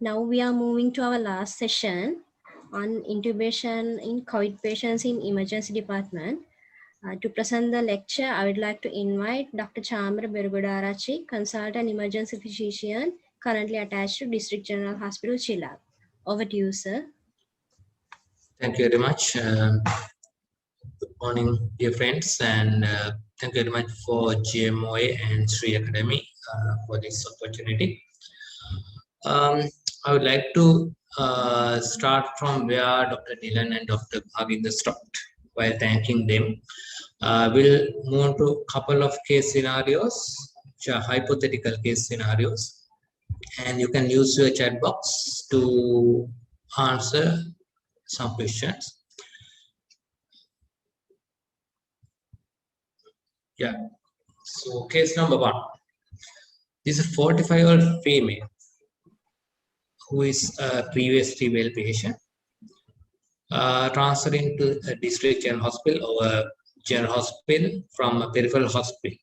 Now we are moving to our last session on intubation in COVID patients in emergency department. To present the lecture, I would like to invite Dr. Chamra Berugodarachi, consultant emergency physician, currently attached to District General Hospital, Chilab. Over to you, sir. Thank you very much. Good morning, dear friends, and thank you very much for GMOA and Sri Academy for this opportunity. I would like to start from where Dr. Nilan and Dr. Bhaginder stopped while thanking them. We'll move to a couple of case scenarios, which are hypothetical case scenarios, and you can use your chat box to answer some questions. Yeah, so case number 1. This is a 45-year-old female who is a previously well patient, transferring to a district general hospital or a general hospital from a peripheral hospital.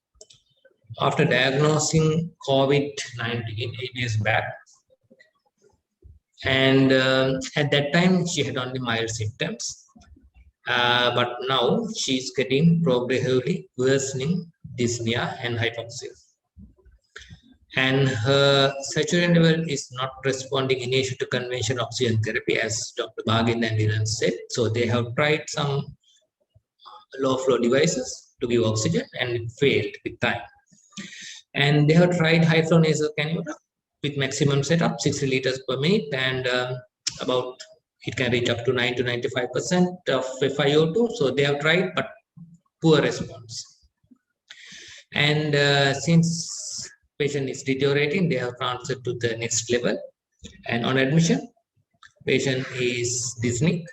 After diagnosing COVID-19 8 years back, and at that time she had only mild symptoms, but now she's getting progressively worsening dyspnea and hypoxia. And her saturation level is not responding initially to conventional oxygen therapy, as Dr. Bhaginder and Nilan said. So they have tried some low flow devices to give oxygen, and it failed with time. And they have tried high flow nasal cannula with maximum setup 60 liters per minute, and about it can reach up to 9 to 95% of FiO2. So they have tried, but poor response. And since patient is deteriorating, they have transferred to the next level. And on admission, patient is dyspneic,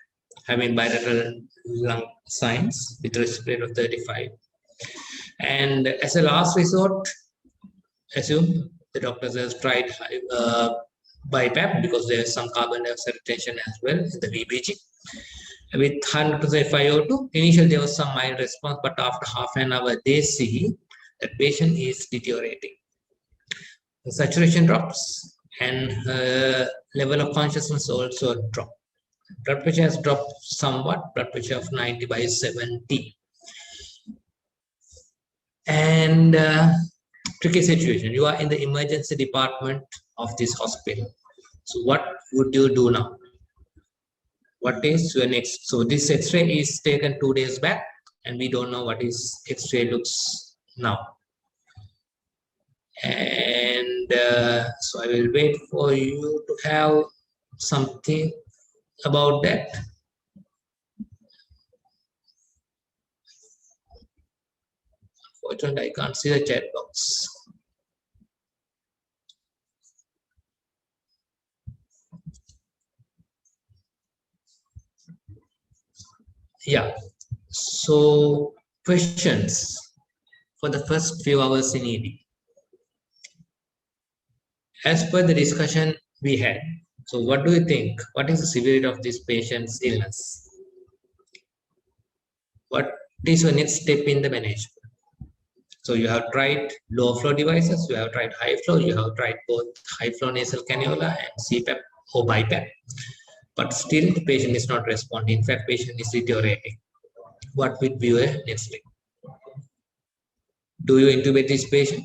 having bilateral lung signs with respiratory rate of 35. And as a last resort, assume the doctors have tried BiPAP because there is some carbon dioxide retention as well in the VBG. With 100% FiO2, initially there was some mild response, but after half an hour, they see that patient is deteriorating. The saturation drops and level of consciousness also drops. Blood pressure has dropped somewhat, blood pressure of 90/70. And tricky situation. You are in the emergency department of this hospital. So what would you do now? What is your next? So this X-ray is taken 2 days back, and we don't know what is X-ray looks now. And so I will wait for you to have something about that. Unfortunately, I can't see the chat box. Yeah, so questions for the first few hours in ED. As per the discussion we had, so what do you think? What is the severity of this patient's illness? What is your next step in the management? So you have tried low flow devices, you have tried high flow, you have tried both high flow nasal cannula and CPAP or BiPAP, but still the patient is not responding. In fact, patient is deteriorating. What would be your next step? Do you intubate this patient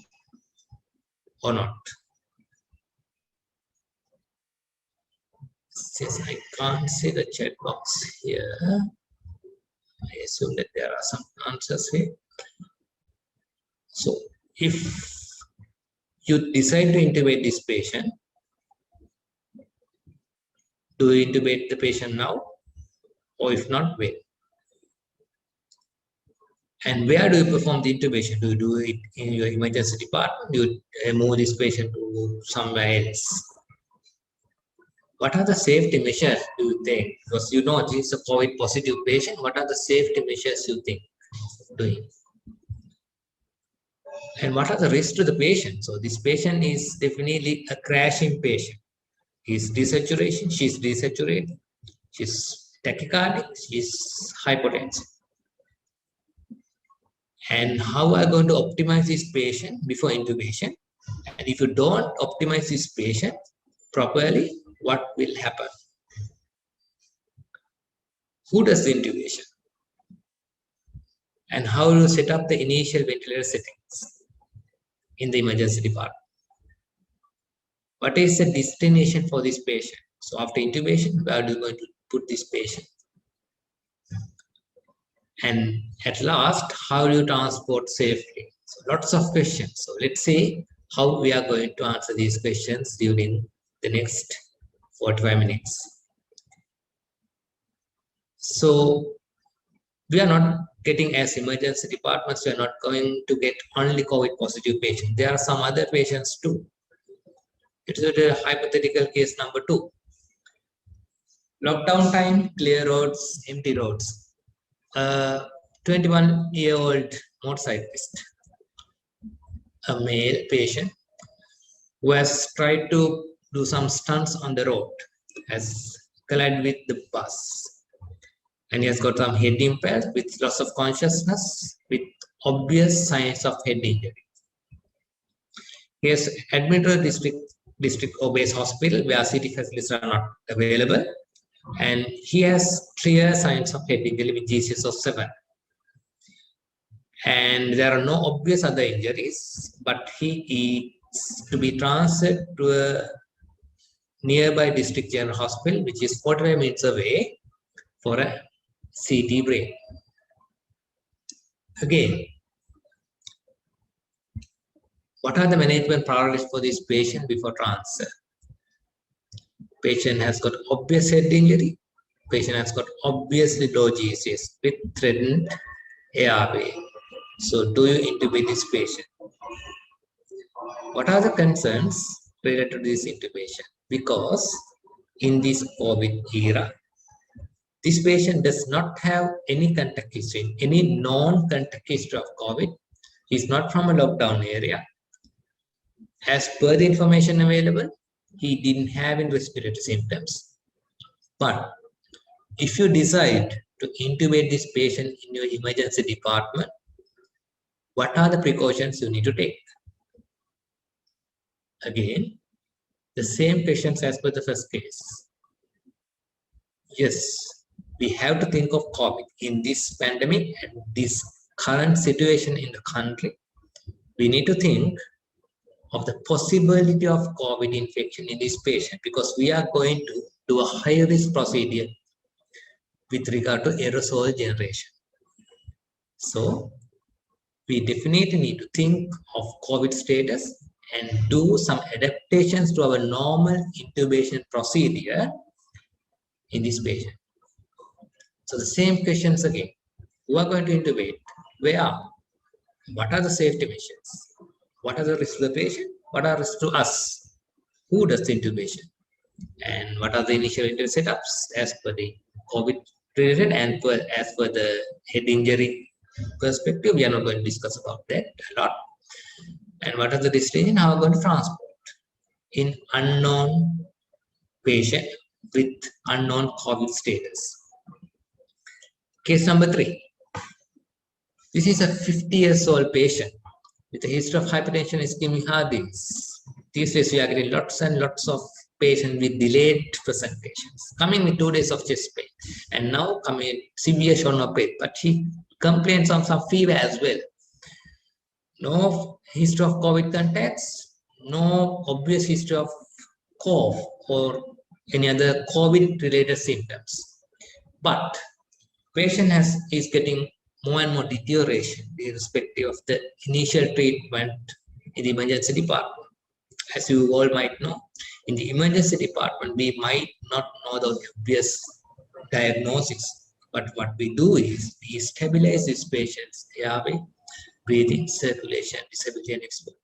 or not? Since I can't see the chat box here, I assume that there are some answers here. So if you decide to intubate this patient, do you intubate the patient now? Or if not, when? And where do you perform the intubation? Do you do it in your emergency department? Do you move this patient to somewhere else? What are the safety measures do you think? Because you know this is a COVID positive patient. What are the safety measures you think doing? And what are the risks to the patient? So this patient is definitely a crashing patient. He's desaturation, she's desaturated, she's tachycardic, she's hypotensive. And how are you going to optimize this patient before intubation? And if you don't optimize this patient, properly, what will happen? Who does the intubation? And how do you set up the initial ventilator settings in the emergency department? What is the destination for this patient? So after intubation, where are you going to put this patient? And at last, how do you transport safely? So lots of questions. So let's see how we are going to answer these questions during the next 45 minutes. So we are not getting, as emergency departments, we are not going to get only COVID positive patients. There are some other patients too. It's a hypothetical case number 2. Lockdown time, clear roads, empty roads. 21-year-old motorcyclist, a male patient who has tried to do some stunts on the road, has collided with the bus, and he has got some head impairment with loss of consciousness with obvious signs of head injury. He is admitted to district obese hospital where CT facilities are not available, and he has clear signs of head injury with GCS of 7. And there are no obvious other injuries, but he is to be transferred to a nearby district general hospital, which is 45 minutes away, for a CT brain. Again, what are the management priorities for this patient before transfer? Patient has got obvious head injury. Patient has got obviously low GCS with threatened airway. So do you intubate this patient? What are the concerns related to this intubation? Because in this COVID era, this patient does not have any contact history, any non-contact history of COVID. He's not from a lockdown area. As per the information available, he didn't have any respiratory symptoms. But if you decide to intubate this patient in your emergency department, what are the precautions you need to take? Again, the same questions as per the first case. Yes, we have to think of COVID in this pandemic and this current situation in the country. We need to think of the possibility of COVID infection in this patient, because we are going to do a high risk procedure with regard to aerosol generation. So we definitely need to think of COVID status and do some adaptations to our normal intubation procedure in this patient. So the same questions again. Who are going to intubate? Where? What are the safety measures? What are the risks to the patient? What are risks to us? Who does the intubation? And what are the initial setups as per the COVID related and as per the head injury perspective? We are not going to discuss about that a lot. And what are the destination? How are we going to transport in unknown patient with unknown COVID status? Case number 3. This is a 50 years old patient with a history of hypertension, ischemic heart disease. These days we are getting lots and lots of patients with delayed presentations, coming with 2 days of chest pain, and now coming severe shoulder pain. But he complains of some fever as well. No history of COVID contacts, no obvious history of cough or any other COVID-related symptoms. But patient is getting more and more deterioration irrespective of the initial treatment in the emergency department. As you all might know, in the emergency department, we might not know the obvious diagnosis, but what we do is we stabilize these patients' airway, breathing, circulation, disability, and exposure.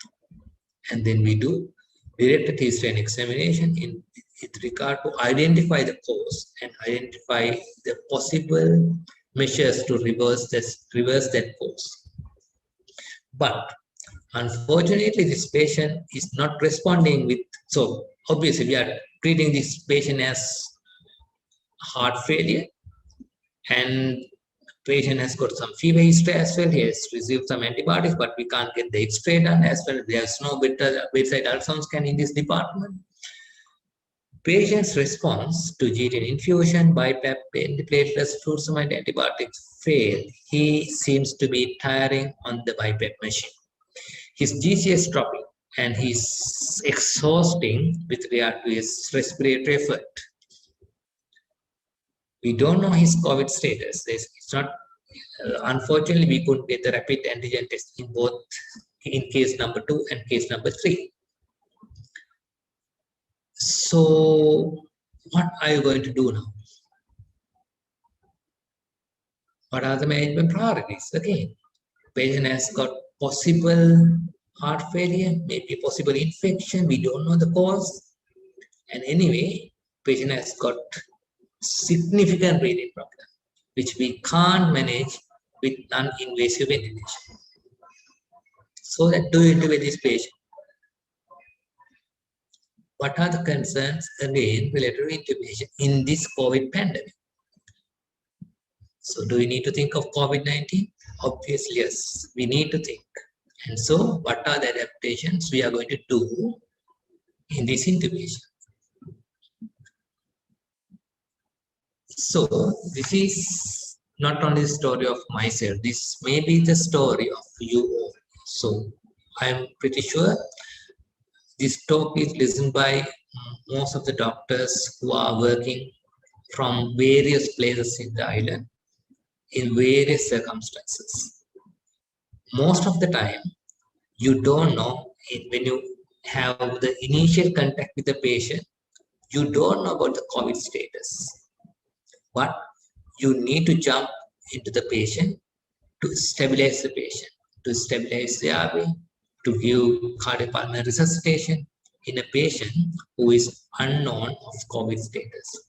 And then we do directed history and examination with regard to identify the cause and identify the possible measures to reverse that course. But unfortunately, this patient is not responding with, so obviously we are treating this patient as heart failure, and patient has got some fever history as well. He has received some antibiotics, but we can't get the X-ray done as well. There's no bedside ultrasound scan in this department. Patient's response to GTN infusion, BiPAP, antiplatelets, furosemide antibiotics failed. He seems to be tiring on the BiPAP machine. His GCS dropping and he's exhausting with regard to his respiratory effort. We don't know his COVID status. It's not. Unfortunately, we couldn't get the rapid antigen test in both in case number 2 and case number 3. So, what are you going to do now? What are the management priorities? Again, patient has got possible heart failure, maybe possible infection. We don't know the cause. And anyway, patient has got significant breathing problem, which we can't manage with non-invasive ventilation. So that do you intubate this patient? What are the concerns again related to intubation in this COVID pandemic? So do we need to think of COVID-19? Obviously, yes, we need to think. And so what are the adaptations we are going to do in this intubation? So this is not only the story of myself, this may be the story of you all. So I'm pretty sure this talk is listened by most of the doctors who are working from various places in the island in various circumstances. Most of the time, you don't know when you have the initial contact with the patient, you don't know about the COVID status. But you need to jump into the patient to stabilize the patient, to stabilize the airway, to give cardiopulmonary resuscitation in a patient who is unknown of COVID status.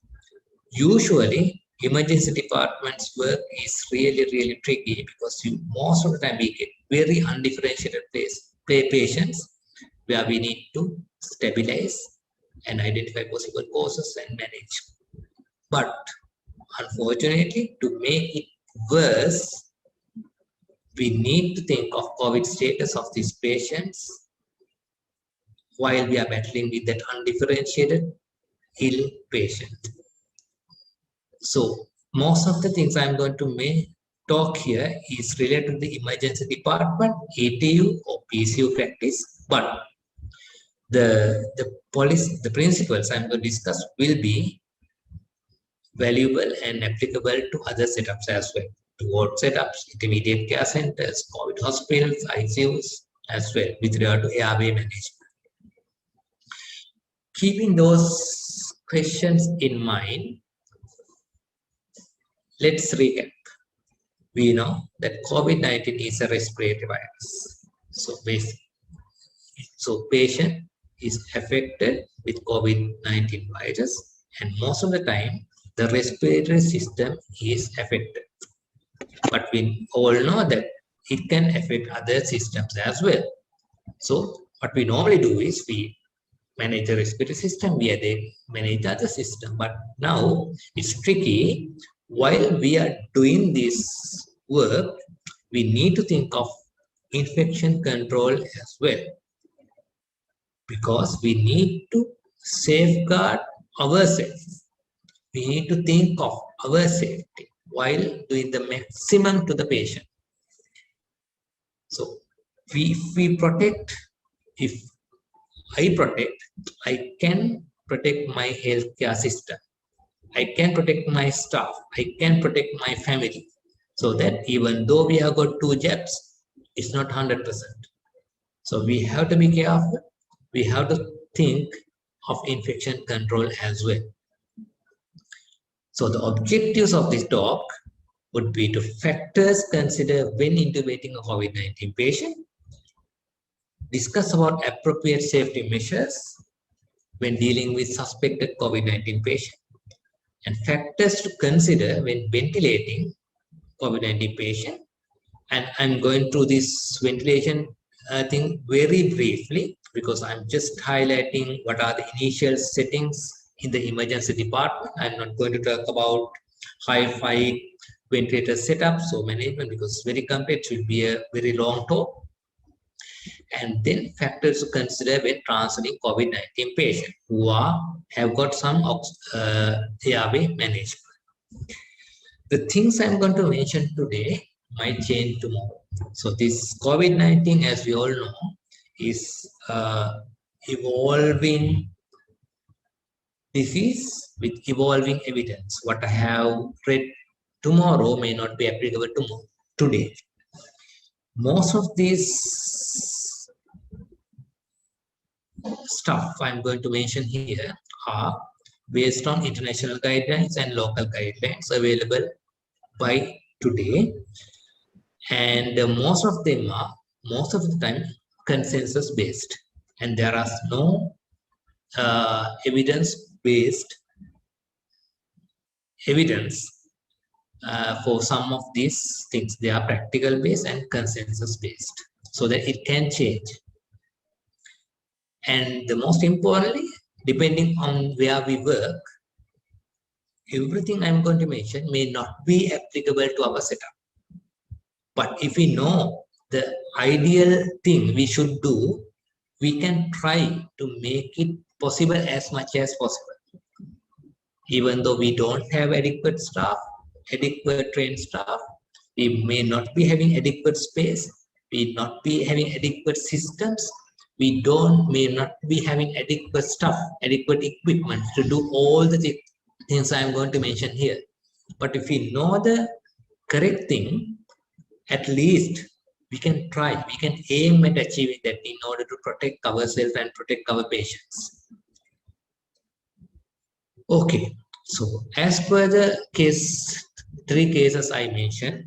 Usually, emergency department's work is really tricky because most of the time we get very undifferentiated patients where we need to stabilize and identify possible causes and manage. But unfortunately, to make it worse, we need to think of COVID status of these patients while we are battling with that undifferentiated ill patient. So most of the things I'm going to talk here is related to the emergency department, ATU or PCU practice, but the principles I'm going to discuss will be valuable and applicable to other setups as well, to ward setups, intermediate care centers, COVID hospitals, ICUs as well with regard to airway management. Keeping those questions in mind, let's recap. We know that COVID-19 is a respiratory virus. So patient is affected with COVID-19 virus, and most of the time the respiratory system is affected. But we all know that it can affect other systems as well. So what we normally do is we manage the respiratory system, we manage the other system. But now it's tricky. While we are doing this work, we need to think of infection control as well, because we need to safeguard ourselves. We need to think of our safety while doing the maximum to the patient. So if I protect, I can protect my healthcare system. I can protect my staff. I can protect my family. So that even though we have got 2 jabs, it's not 100%. So we have to be careful. We have to think of infection control as well. So the objectives of this talk would be to factors consider when intubating a COVID-19 patient, discuss about appropriate safety measures when dealing with suspected COVID-19 patient, and factors to consider when ventilating COVID-19 patient. And I'm going through this ventilation thing very briefly because I'm just highlighting what are the initial settings in the emergency department. I'm not going to talk about high-five ventilator setup, so management, because it's very complex, it will be a very long talk. And then factors to consider when transferring COVID-19 patients who have got some airway management. The things I'm going to mention today might change tomorrow. So this COVID-19, as we all know, is evolving disease with evolving evidence. What I have read tomorrow may not be applicable today. Most of these stuff I'm going to mention here are based on international guidelines and local guidelines available by today, and most of them are the time consensus based, and there are no evidence-based evidence for some of these things. They are practical based and consensus based, so that it can change. And the most importantly, depending on where we work, everything I'm going to mention may not be applicable to our setup. But if we know the ideal thing we should do, we can try to make it possible as much as possible. Even though we don't have adequate staff, adequate trained staff, we may not be having adequate space, we may not be having adequate systems, we may not be having adequate stuff, adequate equipment to do all the things I'm going to mention here. But if we know the correct thing, at least we can try, we can aim at achieving that in order to protect ourselves and protect our patients. Okay, so as per the three cases I mentioned,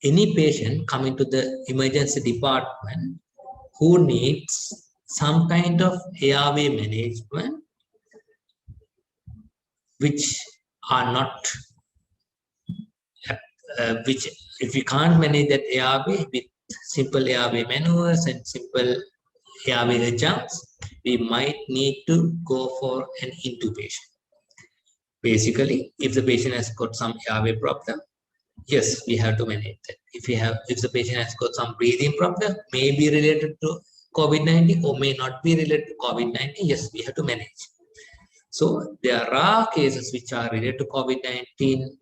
any patient coming to the emergency department who needs some kind of airway management, which are not, which if we can't manage that airway with simple airway maneuvers and simple airway adjuncts, we might need to go for an intubation. Basically, if the patient has got some airway problem, yes, we have to manage that. If the patient has got some breathing problem, may be related to COVID-19 or may not be related to COVID-19, yes, we have to manage. So there are cases which are related to COVID-19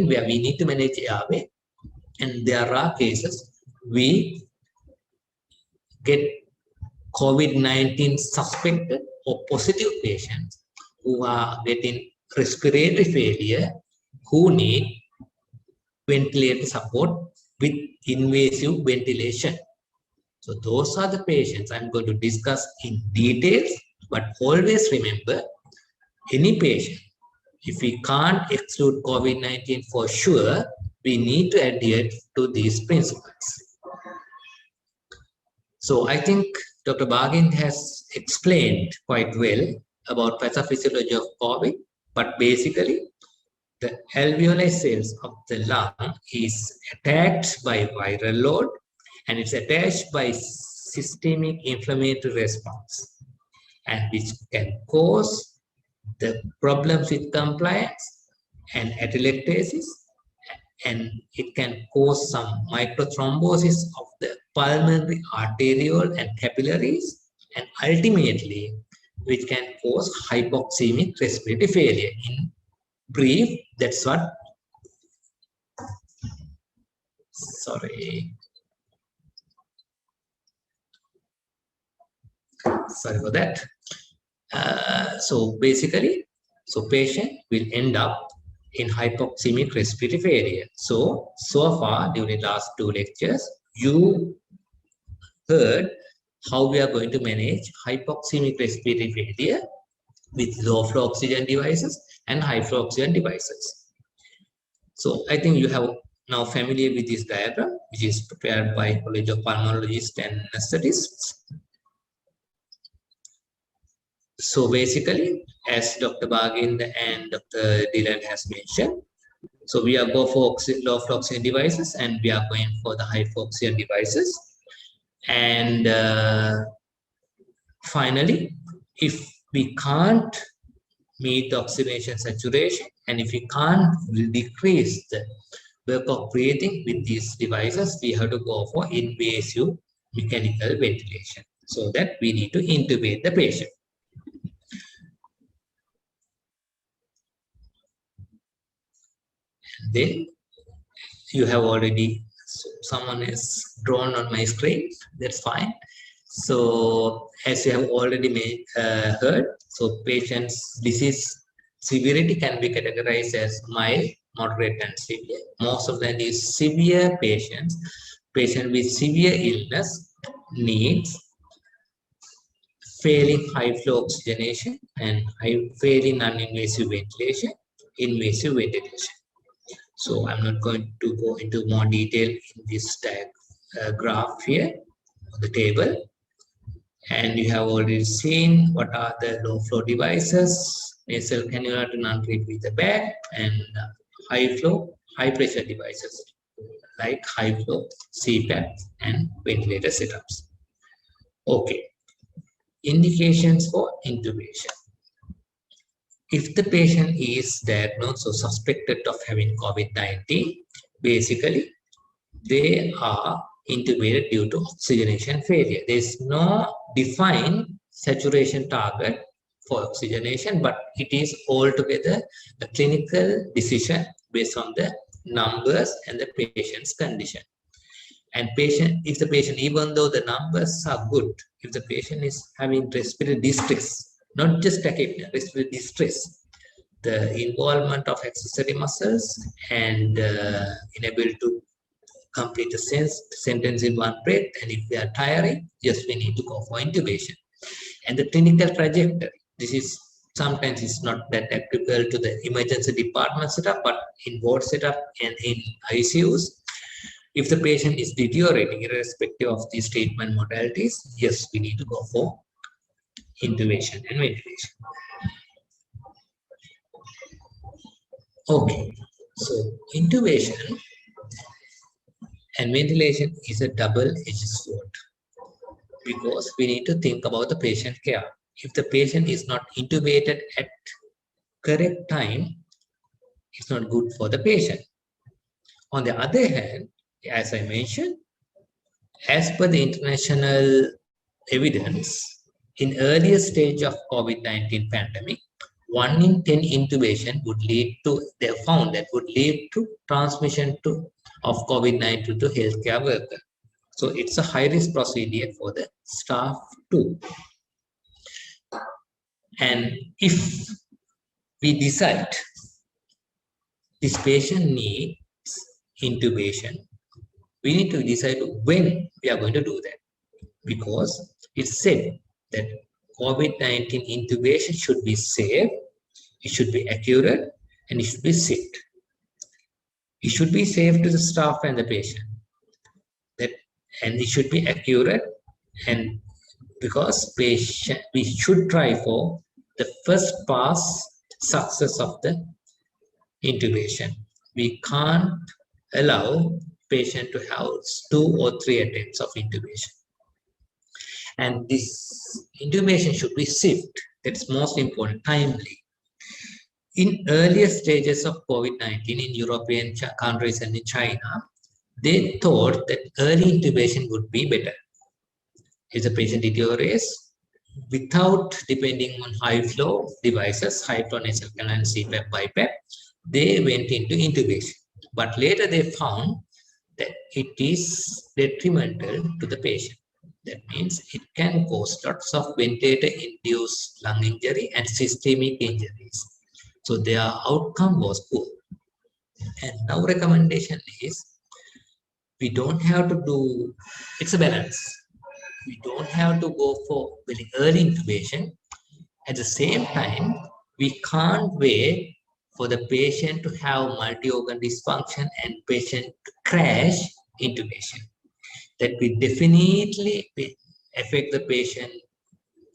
where we need to manage airway, and there are cases we get COVID-19 suspected or positive patients who are getting respiratory failure, who need ventilator support with invasive ventilation. So those are the patients I'm going to discuss in details, but always remember, any patient, if we can't exclude COVID-19 for sure, we need to adhere to these principles. So I think Dr. Bagin has explained quite well about pathophysiology of COVID, but basically the alveoli cells of the lung is attacked by viral load, and it's attached by systemic inflammatory response, and which can cause the problems with compliance and atelectasis, and it can cause some microthrombosis of the pulmonary arteriole and capillaries, and ultimately which can cause hypoxemic respiratory failure. In brief, that's what, sorry for that. So basically, patient will end up in hypoxemic respiratory failure. So far during the last two lectures, you heard how we are going to manage hypoxemic respiratory failure with low flow oxygen devices and high flow oxygen devices. So I think you have now familiar with this diagram, which is prepared by College of Pulmonologists and Anesthetists. So basically, as Dr. Bagin and Dr. Dylan has mentioned, so we are going for low flow oxygen devices, and we are going for the high flow oxygen devices. And finally, if we can't meet the oxygenation saturation, and if we can't decrease the work of breathing with these devices, we have to go for invasive mechanical ventilation, so that we need to intubate the patient. And then you have already, someone is drawn on my screen, that's fine. So as you have already heard, so patient's disease severity can be categorized as mild, moderate, and severe. Most of them is severe patients. Patient with severe illness needs failing high flow oxygenation and failing non-invasive ventilation, invasive ventilation. So I'm not going to go into more detail in this graph here, the table. And you have already seen what are the low flow devices, nasal cannula to non-treat with the bag, and high flow, high pressure devices like high flow, CPAP, and ventilator setups. Okay, indications for intubation. If the patient is diagnosed or suspected of having COVID-19, basically they are intubated due to oxygenation failure. There is no defined saturation target for oxygenation, but it is altogether a clinical decision based on the numbers and the patient's condition. And if the patient, even though the numbers are good, if the patient is having respiratory distress, not just tachypnea, respiratory distress, the involvement of accessory muscles and inability to complete the sentence in one breath, and if they are tiring, yes, we need to go for intubation. And the clinical trajectory, this is sometimes it's not that applicable to the emergency department setup, but in ward setup and in ICUs, if the patient is deteriorating irrespective of these treatment modalities, yes, we need to go for intubation and ventilation. Okay, so intubation and ventilation is a double-edged sword because we need to think about the patient care. If the patient is not intubated at correct time, it's not good for the patient. On the other hand, as I mentioned, as per the international evidence, in earlier stage of COVID-19 pandemic, 1 in 10 intubation would lead to, they found that would lead to transmission of COVID-19 to healthcare worker. So it's a high-risk procedure for the staff too. And if we decide this patient needs intubation, we need to decide when we are going to do that, because it's said that COVID-19 intubation should be safe, it should be accurate, and it should be safe. It should be safe to the staff and the patient, and it should be accurate, and because patient, we should try for the first pass success of the intubation. We can't allow patient to have 2 or 3 attempts of intubation. And this intubation should be swift. That's most important, timely. In earlier stages of COVID-19 in European countries and in China, they thought that early intubation would be better. If the patient deteriorates, without depending on high flow devices, high flow nasal cannula and CPAP, BiPAP, they went into intubation. But later they found that it is detrimental to the patient. That means it can cause lots of ventilator-induced lung injury and systemic injuries. So their outcome was poor. And now recommendation is, we don't have to do, it's a balance. We don't have to go for very early intubation. At the same time, we can't wait for the patient to have multi-organ dysfunction and patient to crash intubation. That will definitely affect the patient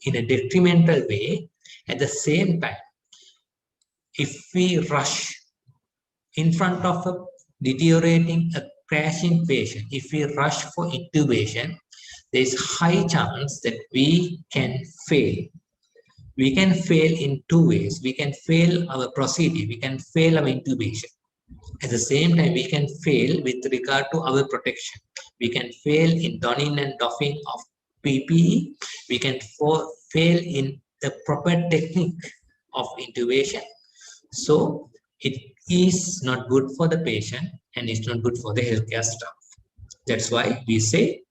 in a detrimental way. At the same time, if we rush in front of a deteriorating, a crashing patient, if we rush for intubation, there is high chance that we can fail. We can fail in 2 ways. We can fail our procedure, we can fail our intubation. At the same time, we can fail with regard to our protection. we can fail in donning and doffing of PPE, we can fail in the proper technique of intubation. So it is not good for the patient and it's not good for the healthcare staff. That's why we say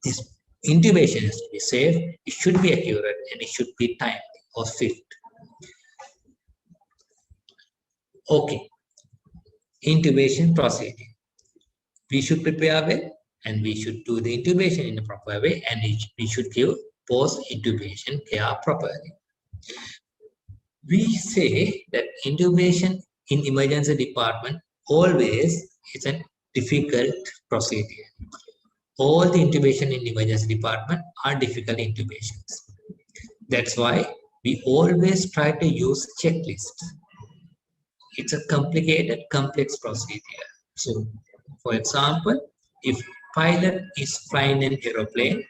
this intubation has to be safe, it should be accurate, and it should be timely or swift. Okay, intubation procedure. We should prepare well, and we should do the intubation in a proper way, and we should give post-intubation care properly. We say that intubation in emergency department always is a difficult procedure. All the intubation in emergency department are difficult intubations. That's why we always try to use checklists. It's a complicated, complex procedure. So, for example, if pilot is flying an aeroplane,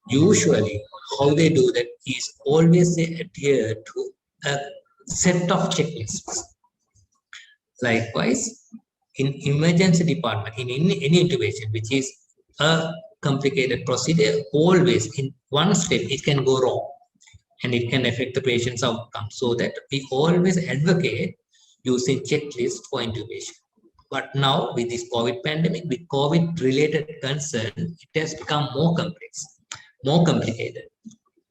usually how they do that is always they adhere to a set of checklists. Likewise, in emergency department, in any intubation, which is a complicated procedure, always in one step it can go wrong and it can affect the patient's outcome. So that we always advocate using checklists for intubation. But now with this COVID pandemic, with COVID related concern, it has become more complex, more complicated.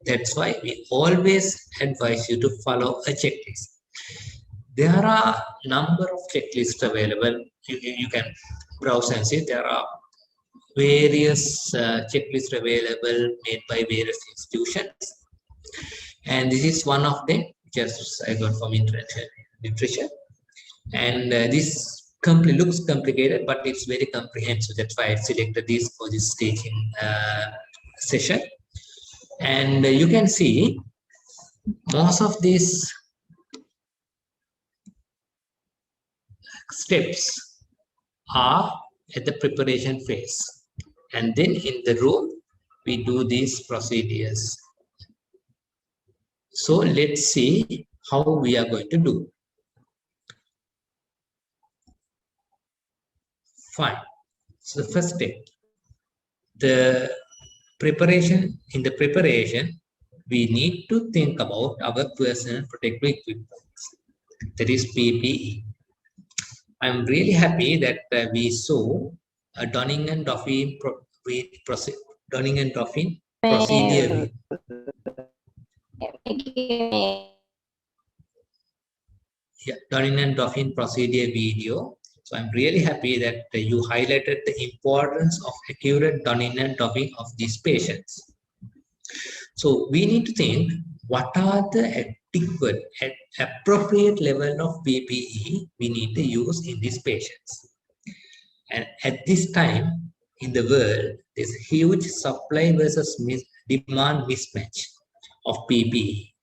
That's why we always advise you to follow a checklist. There are a number of checklists available. You can browse and see there are various checklists available made by various institutions. And this is one of them, just I got from international literature. And this looks complicated, but it's very comprehensive. That's why I selected this for this staging session. And you can see most of these steps are at the preparation phase. And then in the room, we do these procedures. So let's see how we are going to do. Fine. So the first step, the preparation. In the preparation, we need to think about our personal protective equipment. That is PPE. I'm really happy that we saw a donning and doffing procedure. Yeah, donning and doffing procedure video. So I'm really happy that you highlighted the importance of accurate donning and doffing of these patients. So we need to think what are the adequate and appropriate level of PPE we need to use in these patients. And at this time in the world, there's a huge supply versus demand mismatch of PPE,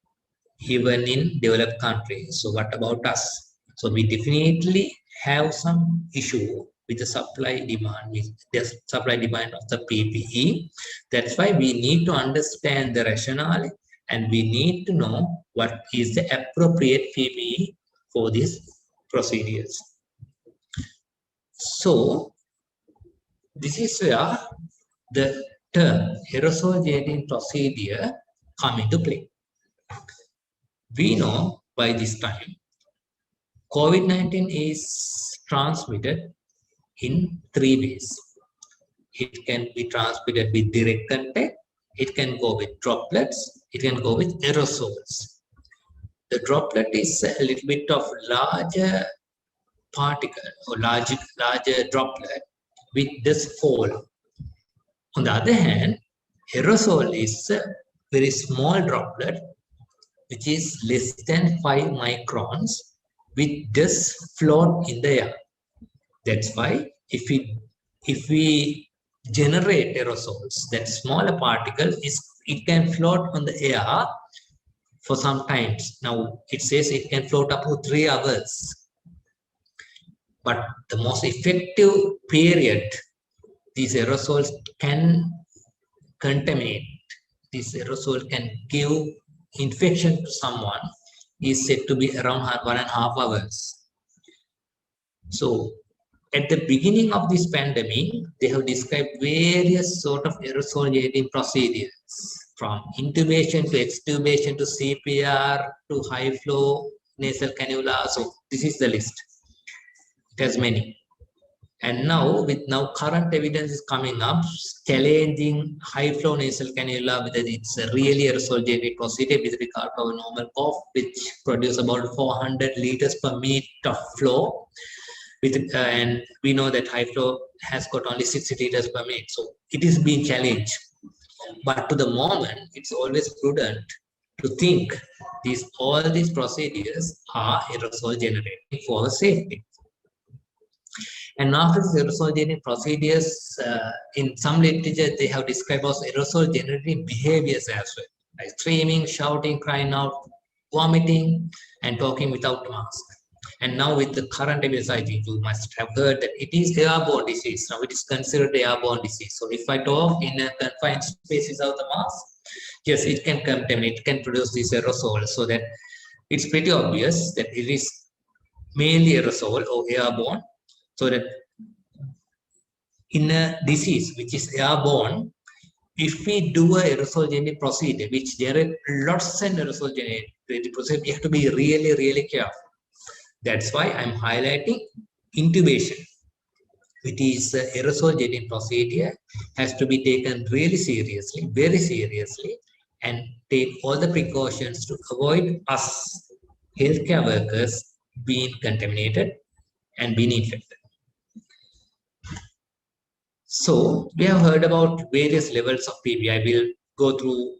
even in developed countries. So what about us? So we definitely have some issue with the supply demand of the PPE. That's why we need to understand the rationale and we need to know what is the appropriate PPE for these procedures. So this is where the term aerosol jetting procedure come into play. We know by this time COVID-19 is transmitted in 3 ways. It can be transmitted with direct contact, it can go with droplets, it can go with aerosols. The droplet is a little bit of larger particle or larger droplet with this fall. On the other hand, aerosol is a very small droplet which is less than 5 microns with this float in the air. That's why if we generate aerosols, that smaller particle it can float on the air for some times. Now it says it can float up to 3 hours. But the most effective period these aerosols can contaminate, this aerosol can give infection to someone is said to be around 1.5 hours. So at the beginning of this pandemic, they have described various sort of aerosol generating procedures, from intubation to extubation to CPR to high flow nasal cannula. So this is the list. It has many. And now, with current evidence is coming up, challenging high flow nasal cannula, whether it's a really aerosol generating procedure with regard to our normal cough, which produce about 400 liters per minute of flow. And we know that high flow has got only 60 liters per minute. So it is being challenged. But to the moment, it's always prudent to think all these procedures are aerosol generating for safety. And after the aerosol generating procedures, in some literature, they have described as aerosol generating behaviors as well, like screaming, shouting, crying out, vomiting, and talking without mask. And now with the current evidence, I think you must have heard that it is airborne disease. Now it is considered airborne disease. So if I talk in a confined space without the mask, yes, it can contaminate, it can produce this aerosol. So that it's pretty obvious that it is mainly aerosol or airborne. So that in a disease which is airborne, if we do a aerosol generating procedure, which there are lots of aerosol generating procedure, we have to be really, really careful. That's why I'm highlighting intubation. It is aerosol generating procedure, has to be taken really seriously, very seriously, and take all the precautions to avoid us healthcare workers being contaminated and being infected. So we have heard about various levels of PP. I will go through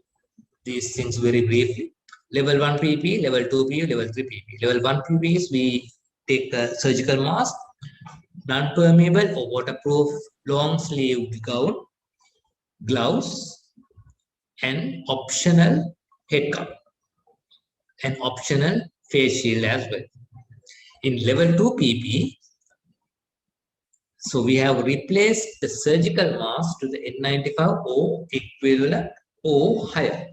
these things very briefly. Level 1 PP, level 2 PP, level 3 PP. Level 1 PP is we take a surgical mask, non-permeable or waterproof long sleeve gown, gloves, and optional head cover, and optional face shield as well. In level 2 PP, so we have replaced the surgical mask to the N95 or equivalent or higher.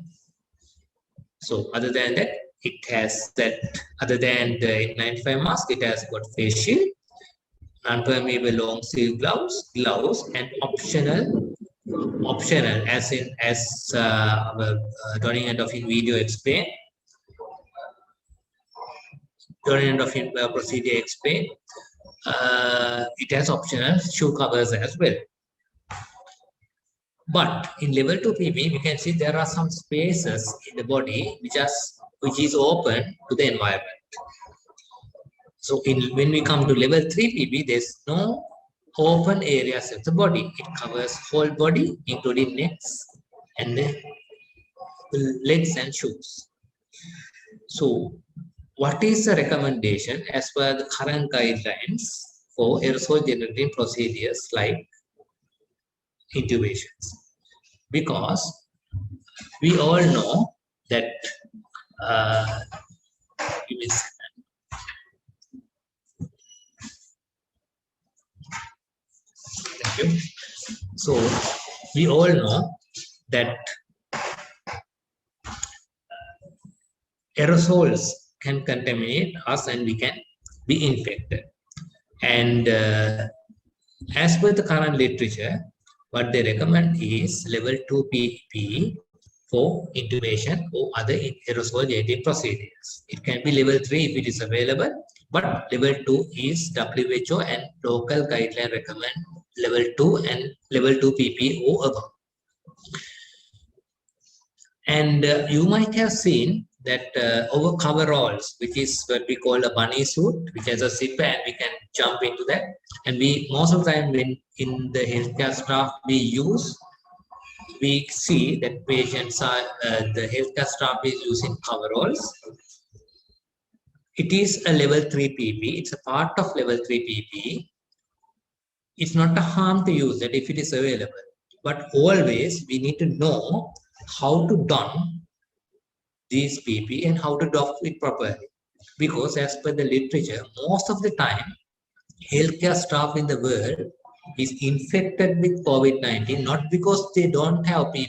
So other than that, it has that, other than the N95 mask, it has got face shield, non-permeable long sleeve gloves, and optional as our Donning and Duffin video explained. Donning and Duffin procedure explained. It has optional shoe covers as well. But in level 2 PP, we can see there are some spaces in the body which is open to the environment. So when we come to level 3 PP, there's no open areas of the body. It covers whole body, including necks and the legs and shoes. So what is the recommendation as per the current guidelines for aerosol generating procedures like intubations? Because we all know that thank you. So we all know that aerosols can contaminate us and we can be infected. And as per the current literature, what they recommend is level 2 PP for intubation or other aerosol generating procedures. It can be level 3 if it is available, but level 2 is WHO and local guideline recommend level 2 and level 2 PP or above. And you might have seen that over coveralls, which is what we call a bunny suit, which has a zipper and we can jump into that. And we most of the time when in the healthcare staff we see that patients are, the healthcare staff is using coveralls. It is a level 3 PP. It's a part of level 3 PP. It's not a harm to use it if it is available. But always we need to know how to don these PP and how to dock it properly. Because as per the literature, most of the time, healthcare staff in the world is infected with COVID-19, not because they don't have PP,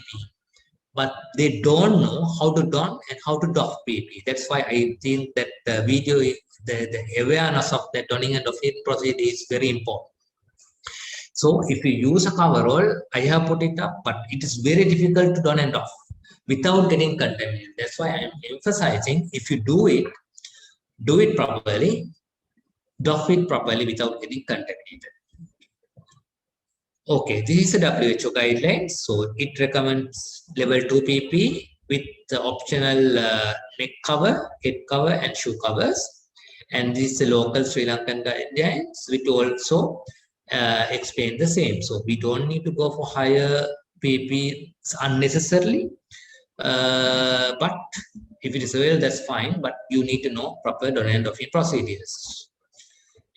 but they don't know how to don and how to dock PP. That's why I think that the video, the awareness of the donning and doffing procedure is very important. So if you use a coverall, I have put it up, but it is very difficult to donate off without getting contaminated. That's why I am emphasizing, if you do it properly, doff it properly without getting contaminated. Okay, this is the WHO guidelines. So it recommends level 2 PP with the optional neck cover, head cover, and shoe covers. And this is the local Sri Lankan guidelines, which also explain the same. So we don't need to go for higher PP unnecessarily. But if it is available, that's fine. But you need to know proper donor and doffing procedures.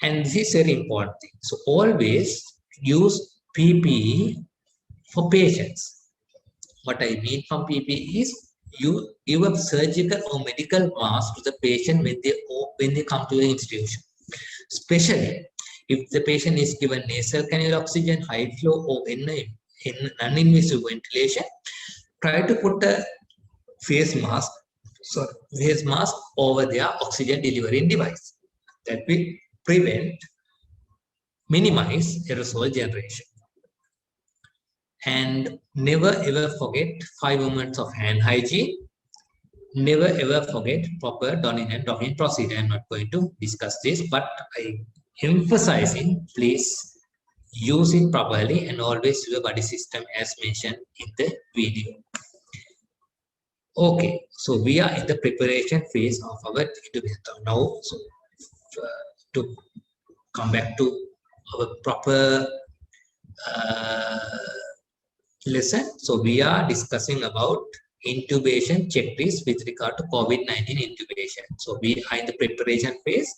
And this is very important thing. So always use PPE for patients. What I mean from PPE is you give a surgical or medical mask to the patient when they come to the institution. Especially if the patient is given nasal cannula oxygen, high flow, or in non-invasive ventilation, try to put a face mask over their oxygen delivering device. That will minimize aerosol generation. And never ever forget 5 moments of hand hygiene. Never ever forget proper donning and doffing procedure. I'm not going to discuss this, but I emphasizing, please use it properly and always use a buddy system as mentioned in the video. Okay, so we are in the preparation phase of our intubation now. So to come back to our proper lesson, so we are discussing about intubation checklist with regard to COVID-19 intubation. So we are in the preparation phase.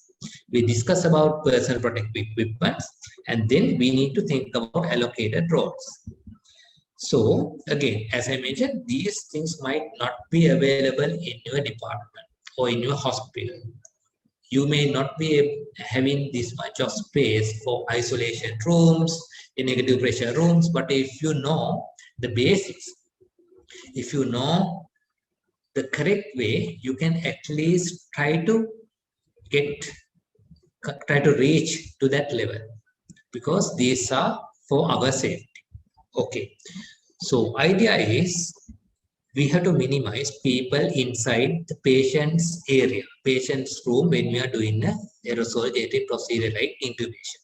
We discuss about personal protective equipment, and then we need to think about allocated roles. So again, as I mentioned, these things might not be available in your department or in your hospital. You may not be having this much of space for isolation rooms, negative pressure rooms, but if you know the basics, if you know the correct way, you can at least try to reach to that level, because these are for our safety. Okay, so idea is we have to minimize people inside the patient's area, patient's room, when we are doing a aerosol generating procedure like intubation.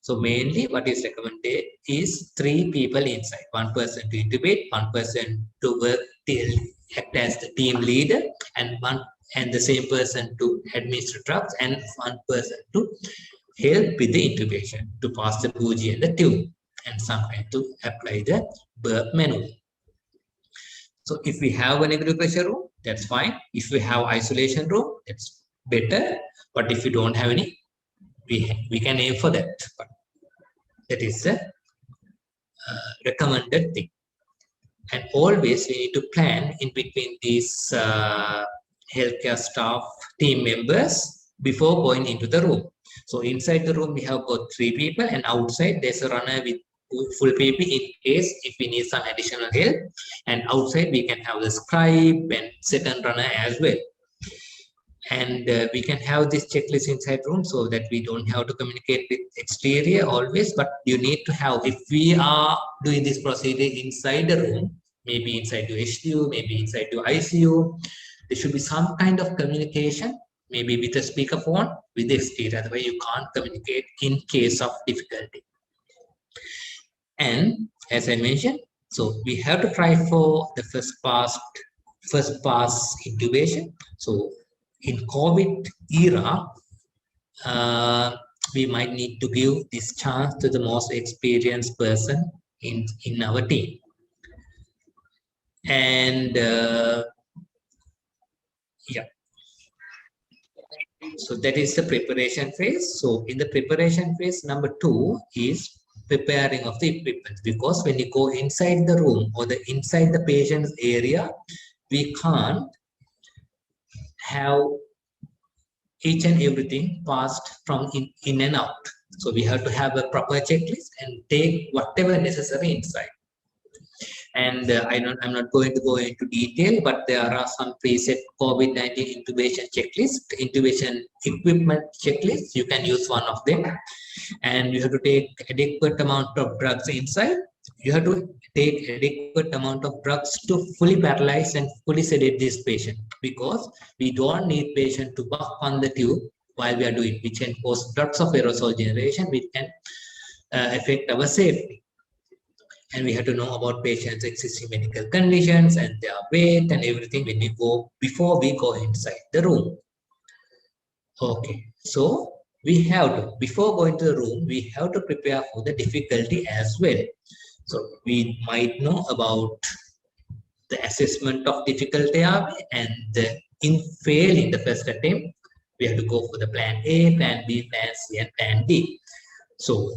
So mainly what is recommended is 3 people inside, 1 person to intubate, 1 person to work act as the team leader, and the same person to administer drugs, and 1 person to help with the intubation, to pass the bougie and the tube, and sometimes to apply the burp manually. So if we have a negative pressure room, that's fine. If we have isolation room, that's better. But if you don't have any, we can aim for that. But that is the recommended thing. And always we need to plan in between these healthcare staff team members before going into the room. So inside the room we have got 3 people, and outside there's a runner with full PP in case if we need some additional help, and outside we can have the scribe and second runner as well. And we can have this checklist inside room so that we don't have to communicate with exterior always, but you need to have, if we are doing this procedure inside the room, maybe inside your HDU, maybe inside your ICU, there should be some kind of communication, maybe with a speakerphone with the exterior, otherwise you can't communicate in case of difficulty. And as I mentioned, so we have to try for the first pass intubation. So in COVID era, we might need to give this chance to the most experienced person in our team. And yeah, so that is the preparation phase. So in the preparation phase, number 2 is preparing of the equipment, because when you go inside the room or inside the patient's area, we can't have each and everything passed from in and out. So we have to have a proper checklist and take whatever necessary inside. And I'm not going to go into detail, but there are some preset COVID-19 intubation checklist, intubation equipment checklist. You can use one of them, and you have to take adequate amount of drugs inside. You have to take adequate amount of drugs to fully paralyze and fully sedate this patient, because we don't need patient to buff on the tube while we are doing, which can cause lots of aerosol generation, which can affect our safety. And we have to know about patients' existing medical conditions and their weight and everything when we go, before we go inside the room. Okay, so we have to, before going to the room, we have to prepare for the difficulty as well. So we might know about the assessment of difficulty and in failing the first attempt, we have to go for the plan A, plan B, plan C, and plan D. So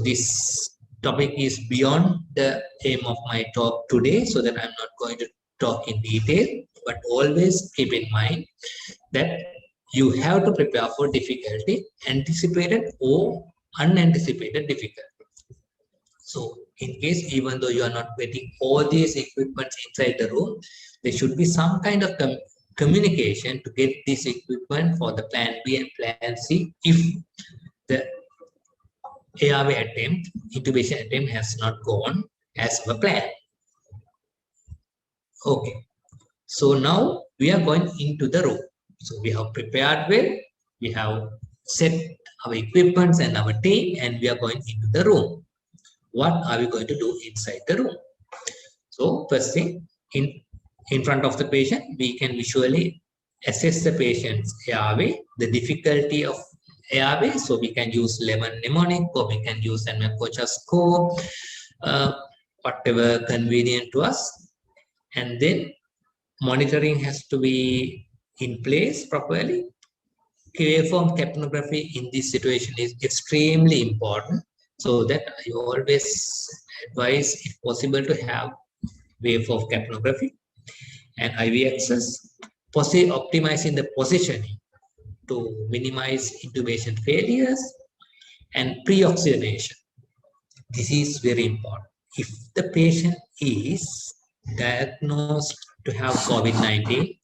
this topic is beyond the aim of my talk today, so that I'm not going to talk in detail, but always keep in mind that you have to prepare for difficulty, anticipated or unanticipated difficulty. So in case, even though you are not getting all these equipments inside the room, there should be some kind of communication to get this equipment for the plan B and plan C if the ARV attempt, intubation attempt has not gone as per plan. Okay, so now we are going into the room. So we have prepared well, we have set our equipments and our team, and we are going into the room. What are we going to do inside the room? So first thing, in front of the patient, we can visually assess the patient's ARV, the difficulty of ARV. So we can use lemon mnemonic, or we can use an Macocha score, whatever convenient to us. And then monitoring has to be in place properly. Cuneiform capnography in this situation is extremely important, so that I always advise, if possible, to have waveform capnography and IV access, optimizing the positioning to minimize intubation failures, and pre-oxygenation. This is very important. If the patient is diagnosed to have COVID-19,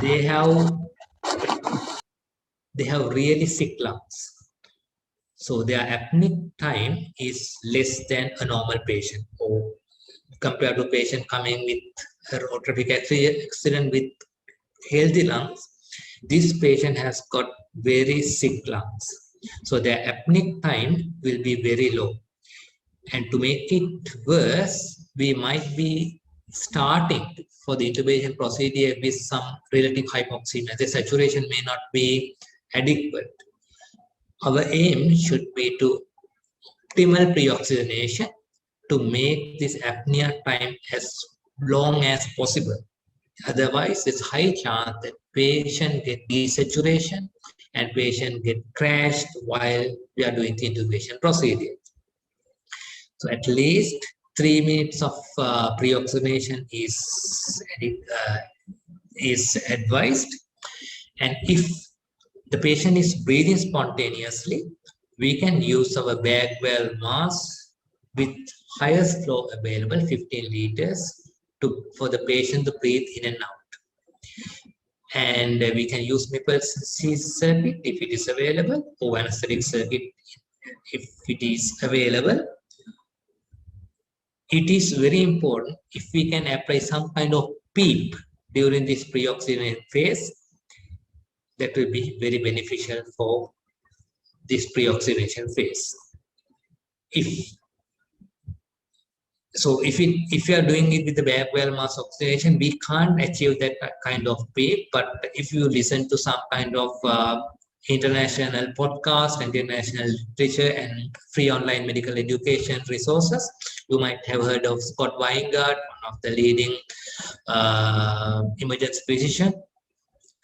they have really sick lungs. So their apneic time is less than a normal patient, or compared to a patient coming with a road traffic accident with healthy lungs. This patient has got very sick lungs. So their apneic time will be very low. And to make it worse, we might be starting for the intubation procedure with some relative hypoxemia. The saturation may not be adequate. Our aim should be to optimal pre-oxygenation to make this apnea time as long as possible. Otherwise, there's high chance that patient get desaturation and patient get crashed while we are doing the intubation procedure. So at least 3 minutes of pre-oxygenation is advised. And if the patient is breathing spontaneously, we can use our bag valve mask with highest flow available, 15 liters, for the patient to breathe in and out. And we can use Maple's circuit if it is available, or anesthetic circuit if it is available. It is very important if we can apply some kind of PEEP during this pre-oxygenation phase. That will be very beneficial for this pre-oxygenation phase. If you are doing it with the bag valve mask oxygenation, we can't achieve that kind of PEEP. But if you listen to some kind of international podcast, international literature, and free online medical education resources, you might have heard of Scott Weingart, one of the leading emergency physician.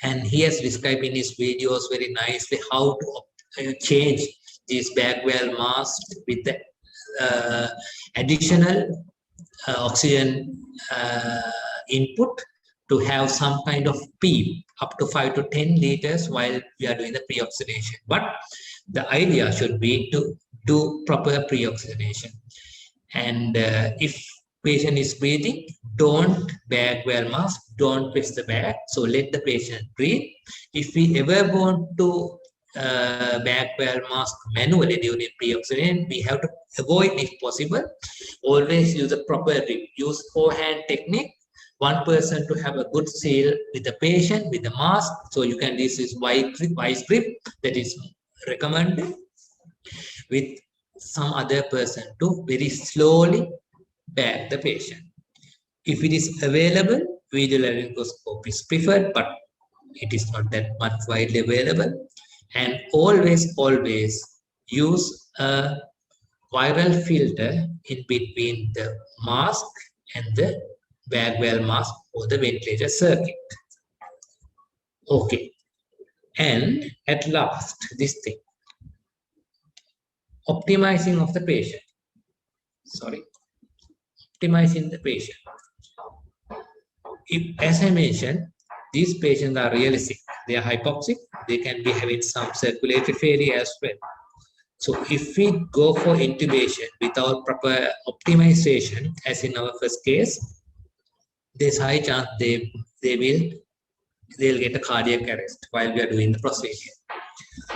And he has described in his videos very nicely how to change these bag valve masks with the additional oxygen input to have some kind of PEEP up to 5 to 10 liters while we are doing the pre-oxygenation. But the idea should be to do proper pre-oxygenation. And if patient is breathing, don't bag well mask, don't press the bag. So let the patient breathe. If we ever want to bag well mask manually during pre-oxygen, we have to avoid if possible. Always use a proper grip. Use forehand technique. One person to have a good seal with the patient with the mask. So you can use this vice grip that is recommended, with some other person to very slowly bag the patient. If it is available, video laryngoscope is preferred, but it is not that much widely available. And always use a viral filter in between the mask and the bag well mask or the ventilator circuit. Okay. And at last, this thing, optimizing of the patient. Optimizing the patient. If, as I mentioned, these patients are really sick. They are hypoxic. They can be having some circulatory failure as well. So if we go for intubation without proper optimization, as in our first case, there's high chance they'll get a cardiac arrest while we are doing the procedure.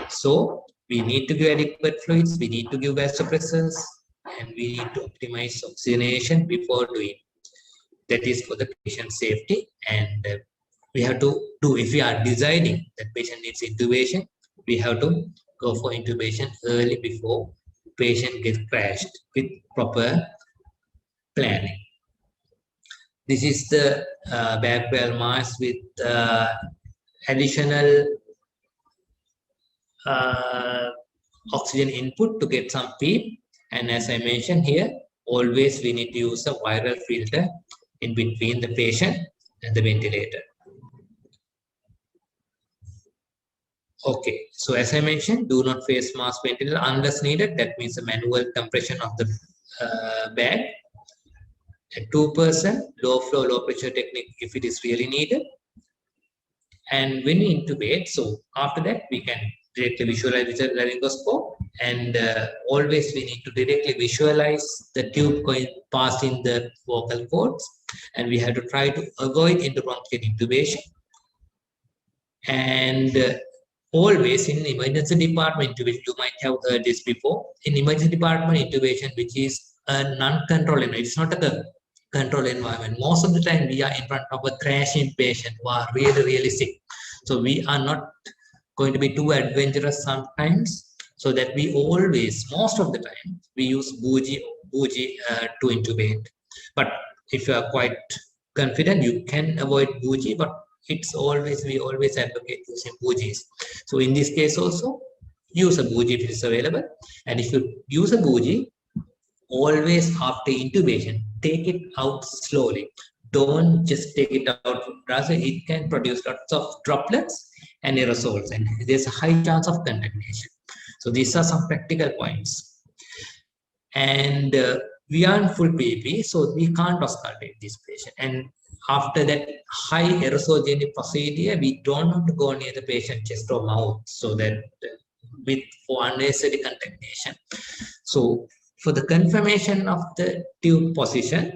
So we need to give adequate fluids, we need to give vasopressors, and we need to optimize oxygenation before doing. That is for the patient safety, and we have to do, if we are deciding that patient needs intubation, we have to go for intubation early before patient gets crashed with proper planning. This is the bag well mask with additional oxygen input to get some PEEP. And as I mentioned here, always we need to use a viral filter in between the patient and the ventilator. Okay, so as I mentioned, do not face mask ventilator unless needed. That means a manual compression of the bag. A 2% low flow, low pressure technique if it is really needed. And when we intubate, so after that we can directly visualize with a laryngoscope, and always we need to directly visualize the tube going past in the vocal cords, and we have to try to avoid endobronchial intubation. And always in emergency department intubation, you might have heard this before, in emergency department intubation, which is a non-controlled environment, it's not a controlled environment. Most of the time we are in front of a crashing patient who are really sick. So we are not going to be too adventurous sometimes, so that we always, most of the time, we use bougie to intubate. But if you are quite confident, you can avoid bougie, but we always advocate using bougies. So in this case also, use a bougie if it is available. And if you use a bougie, always after intubation, take it out slowly. Don't just take it out, rather it can produce lots of droplets and aerosols, and there's a high chance of contamination. So these are some practical points. And we are in full PEP, so we can't auscultate this patient. And after that high aerosogenic procedure, we don't have to go near the patient chest or mouth, so that for unnecessary contamination. So for the confirmation of the tube position,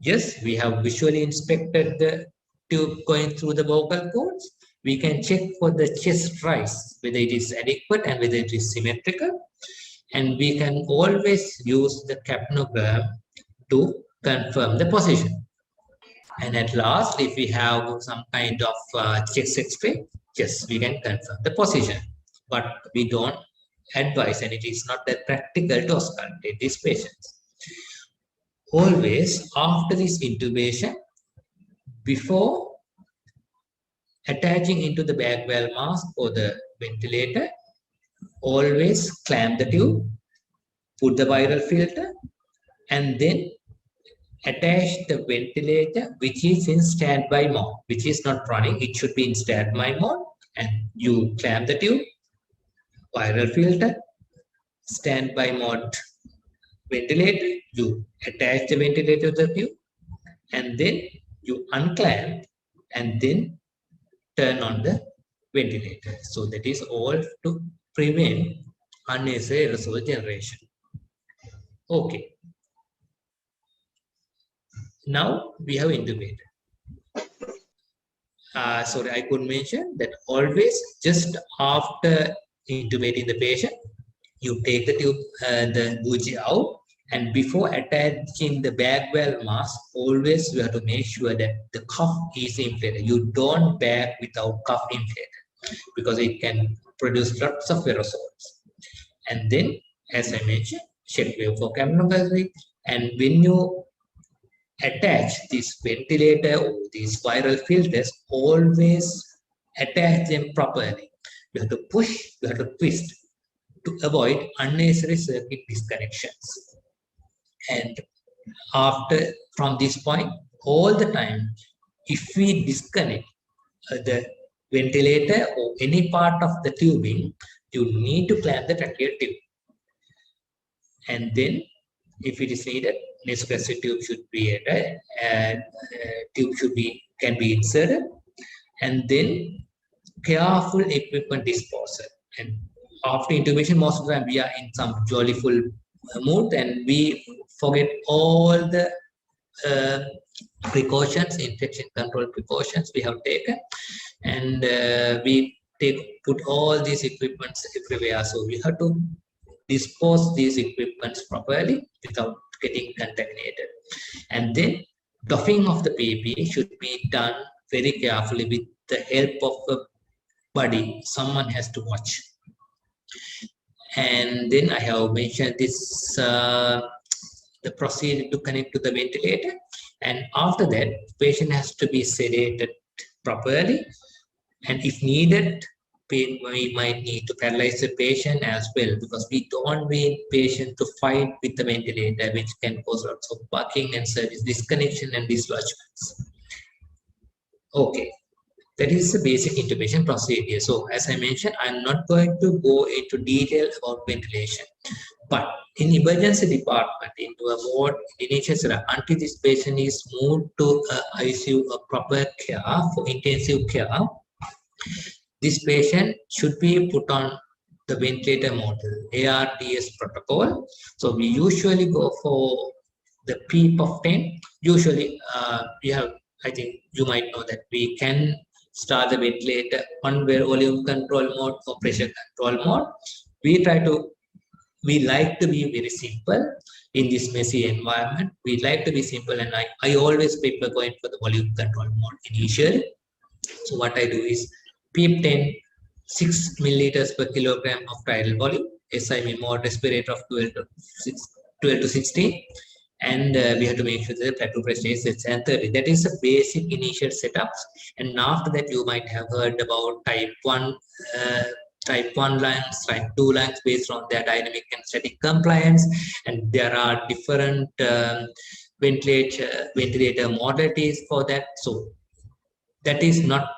yes, we have visually inspected the tube going through the vocal cords. We can check for the chest rise, whether it is adequate and whether it is symmetrical. And we can always use the capnogram to confirm the position. And at last, if we have some kind of chest X-ray, yes, we can confirm the position. But we don't advise, and it is not that practical to auscultate these patients. Always after this intubation, before attaching into the bag valve mask or the ventilator, always clamp the tube, put the viral filter, and then attach the ventilator, which is in standby mode, which is not running. It should be in standby mode, and you clamp the tube, viral filter, standby mode ventilator, you attach the ventilator to the tube, and then you unclamp and then turn on the ventilator. So that is all to prevent unnecessary aerosol generation. Okay. Now we have intubated. Sorry, I could mention that always just after intubating the patient, you take the tube, the bougie out, and before attaching the bag valve mask, always you have to make sure that the cuff is inflated. You don't bag without cuff inflated because it can produce lots of aerosols. And then, as I mentioned, check wave for capnography. And when you attach this ventilator or these viral filters, always attach them properly. You have to push, you have to twist to avoid unnecessary circuit disconnections. And from this point, all the time, if we disconnect the ventilator or any part of the tubing, you need to clamp the tracheal tube. And then, if it is needed, nasogastric tube should be added, and tube can be inserted, and then careful equipment disposal. And after intubation, most of the time we are in some joyful mood and we forget all the precautions, infection control precautions we have taken, and we put all these equipments everywhere. So we have to dispose these equipments properly without getting contaminated. And then doffing of the PPE should be done very carefully with the help of a buddy. Someone has to watch. And then I have mentioned this, the procedure to connect to the ventilator. And after that, patient has to be sedated properly. And if needed, we might need to paralyze the patient as well, because we don't want patient to fight with the ventilator, which can cause lots of bucking and service disconnection and dislodgements. Okay, that is the basic intubation procedure. So as I mentioned, I'm not going to go into detail about ventilation, but in emergency department, into a ward initial until this patient is moved to ICU, a proper care for intensive care, this patient should be put on the ventilator model, ARDS protocol. So we usually go for the PEEP of 10. Usually, I think you might know that we can start the ventilator on volume control mode or pressure control mode. We like to be very simple in this messy environment. We like to be simple, and I always prefer going for the volume control mode initially. So what I do is PEEP 10, 6 milliliters per kilogram of tidal volume, SIM mode respirator of 12 to 16, and we have to make sure that the plateau pressure is 30. That is the basic initial setups. And after that, you might have heard about type 1 lines, type 2 lines based on their dynamic and static compliance. And there are different ventilator modalities for that. So that is not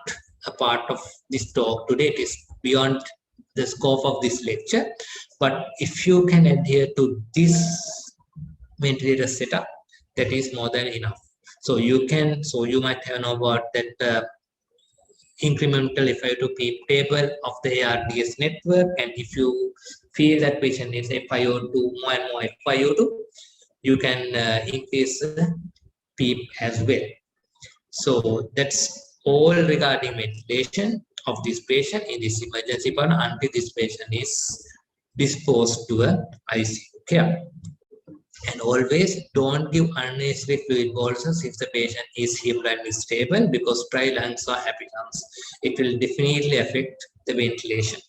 a part of this talk today. It is beyond the scope of this lecture. But if you can adhere to this ventilator setup, that is more than enough. So you might have known about that incremental FiO2 PEEP table of the ARDS network. And if you feel that patient needs FiO2, more and more FiO2, you can increase PEEP as well. So that's all regarding ventilation of this patient in this emergency part until this patient is disposed to a ICU care. And always don't give unnecessary fluid bolsters if the patient is hemodynamically stable, because dry lungs or happy lungs, it will definitely affect the ventilation.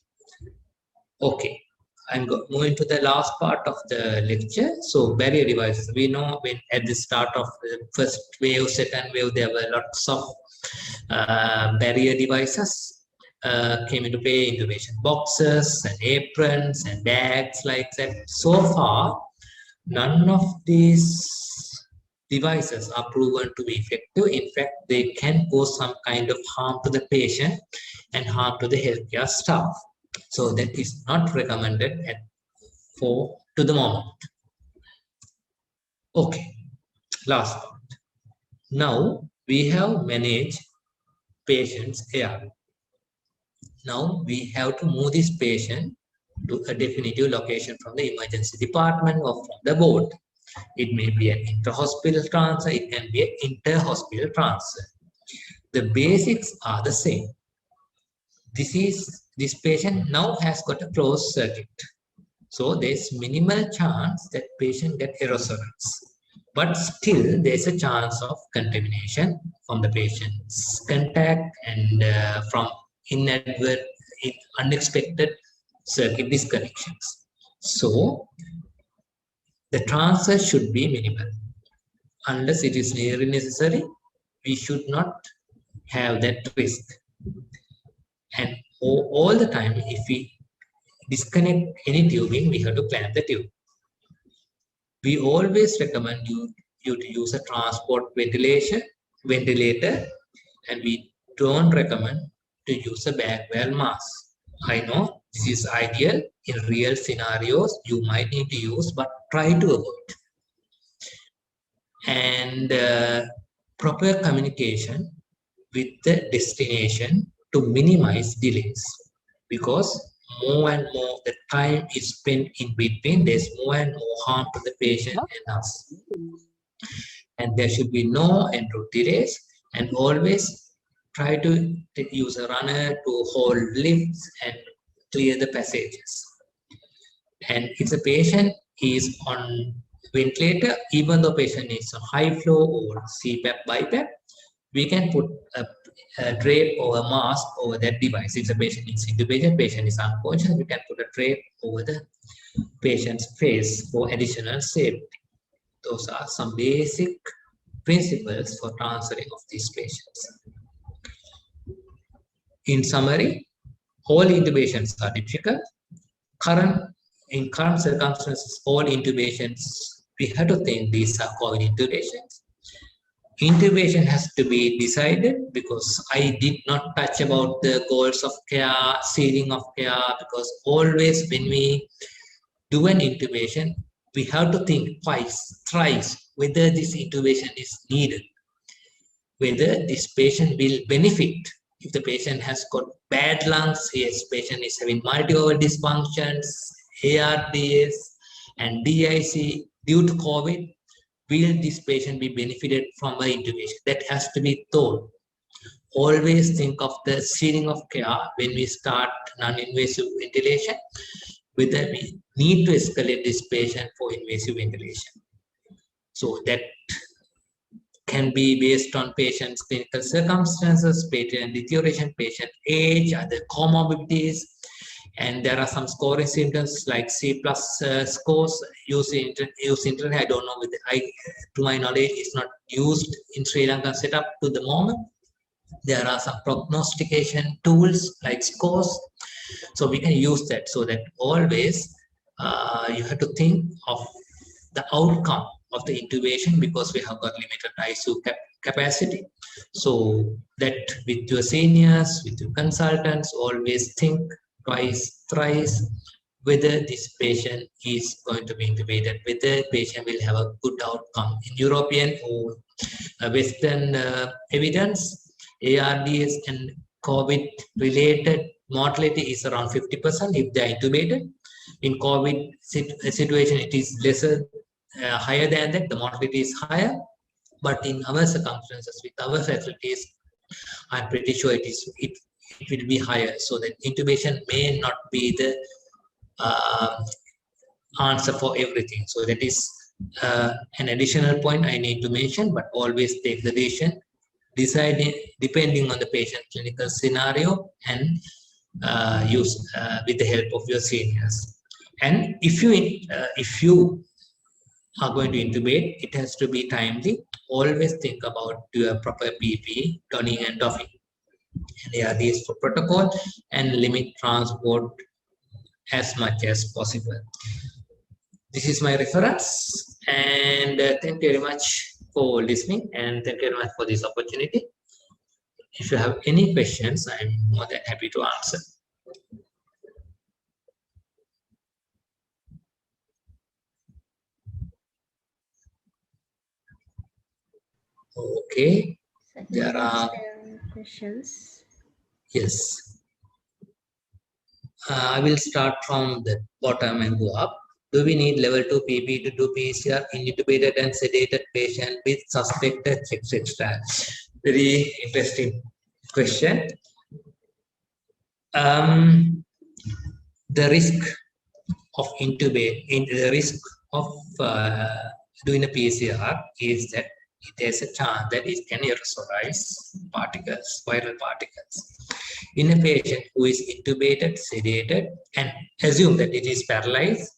Okay, I'm moving to the last part of the lecture. So barrier devices. We know when at the start of the first wave, second wave, there were lots of barrier devices came into play, intubation boxes and aprons and bags like that. So far, none of these devices are proven to be effective. In fact, they can cause some kind of harm to the patient and harm to the healthcare staff. So that is not recommended to the moment. Okay, last part. Now we have managed patient's AR. Now we have to move this patient to a definitive location from the emergency department or from the ward. It may be an intra-hospital transfer, it can be an inter-hospital transfer. The basics are the same. This patient now has got a closed circuit. So there's minimal chance that patient get aerosolus. But still there's a chance of contamination from the patient's contact and from unexpected circuit disconnections. So the transfer should be minimal. Unless it is really necessary, we should not have that risk. And all the time, if we disconnect any tubing, we have to clamp the tube. We always recommend you to use a transport ventilator, and we don't recommend to use a bag valve mask. I know this is ideal. In real scenarios, you might need to use, but try to avoid. And proper communication with the destination to minimize delays, because more and more the time is spent in between, there's more and more harm to the patient and us. And there should be no en route delays, and always try to use a runner to hold lifts and clear the passages. And if the patient is on ventilator, even though patient is on high flow or CPAP, BiPAP, we can put a drape or a mask over that device. If the patient is intubated, patient is unconscious, we can put a drape over the patient's face for additional safety. Those are some basic principles for transferring of these patients. In summary, all intubations are difficult. In current circumstances, all intubations, we have to think these are COVID intubations. Intubation has to be decided, because I did not touch about the goals of care, ceiling of care, because always when we do an intubation, we have to think twice, thrice, whether this intubation is needed, whether this patient will benefit. If the patient has got bad lungs, yes, patient is having multi-organ dysfunctions, ARDS and DIC due to COVID, will this patient be benefited from the intubation? That has to be thought. Always think of the ceiling of care when we start non-invasive ventilation, whether we need to escalate this patient for invasive ventilation. So that can be based on patient's clinical circumstances, patient deterioration, patient age, other comorbidities, and there are some scoring symptoms like C+ scores used in internet. I don't know, to my knowledge, it's not used in Sri Lankan setup to the moment. There are some prognostication tools like scores, so we can use that. So that always you have to think of the outcome of the intubation, because we have got limited ICU capacity. So that with your seniors, with your consultants, always think twice, thrice, whether this patient is going to be intubated, whether the patient will have a good outcome. In European or Western evidence, ARDS and COVID-related mortality is around 50% if they are intubated. In COVID situation, it is lesser, higher than that, the mortality is higher. But in our circumstances, with our facilities, I'm pretty sure it will be higher. So that intubation may not be the answer for everything. So that is an additional point I need to mention, but always take the decision, deciding depending on the patient clinical scenario, and use with the help of your seniors. And if you are going to intubate, it has to be timely. Always think about your proper PPE, donning and doffing. And there are these for protocol, and limit transport as much as possible. This is my reference, and thank you very much for listening, and thank you very much for this opportunity. If you have any questions, I'm more than happy to answer. Okay, there are questions. Yes. I will start from the bottom and go up. Do we need level 2 PP to do PCR in intubated and sedated patient with suspected etc.? Very interesting question. The risk of the risk of doing a PCR is that there's a chance that it can aerosolize particles, viral particles. In a patient who is intubated, sedated, and assume that it is paralyzed,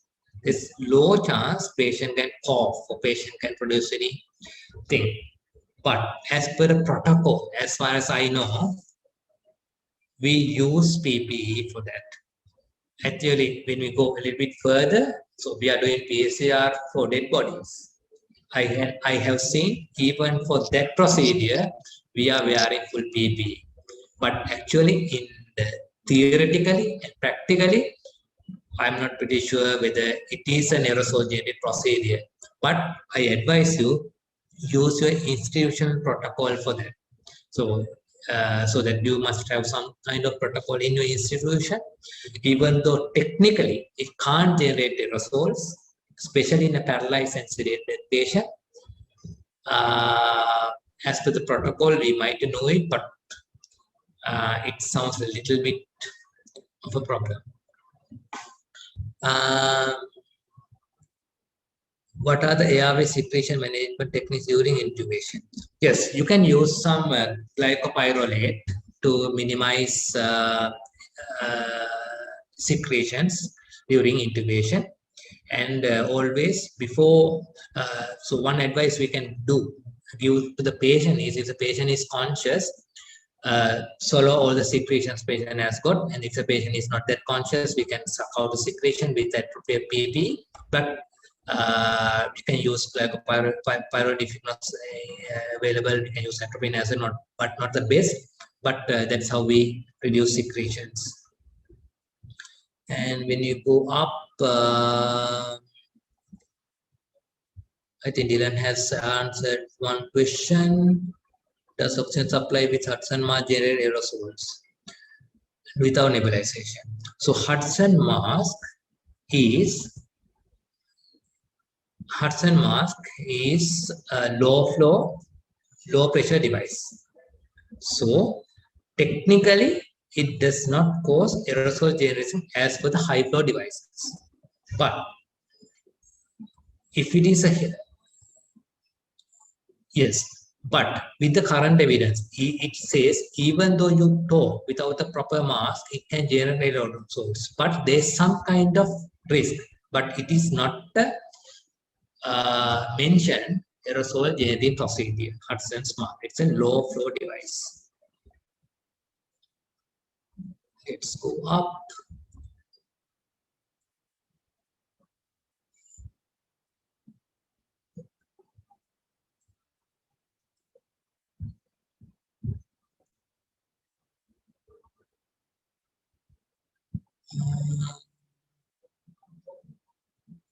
there's low chance patient can cough or patient can produce anything. But as per the protocol, as far as I know, we use PPE for that. Actually, when we go a little bit further, so we are doing PCR for dead bodies. I have seen even for that procedure, we are wearing full PPE. But actually, in the theoretically and practically, I'm not pretty sure whether it is an aerosol-generated procedure. But I advise you use your institutional protocol for that. So, so that you must have some kind of protocol in your institution, even though technically it can't generate aerosols, especially in a paralyzed and sedated patient. As per the protocol, we might know it, but it sounds a little bit of a problem. What are the ARV secretion management techniques during intubation? Yes, you can use some glycopyrrolate to minimize secretions during intubation. And always before, so one advice we can give to the patient is, if the patient is conscious, swallow all the secretions patient has got, and if the patient is not that conscious, we can suck out the secretion with that appropriate PPE. But you can use glycopyrrolate if it's not available. We can use atropine acid, but not the best. But that's how we reduce secretions. And when you go up, I think Dylan has answered one question. Does oxygen supply with Hudson mask generate aerosols without nebulization? So Hudson mask is a low flow, low pressure device. So technically, it does not cause aerosol generation as per the high flow devices. But if it is yes, but with the current evidence, it says even though you talk without the proper mask, it can generate aerosols. But there's some kind of risk, but it is not mentioned aerosol generating procedure, Hudson's mask. It's a low flow device. Let's go up.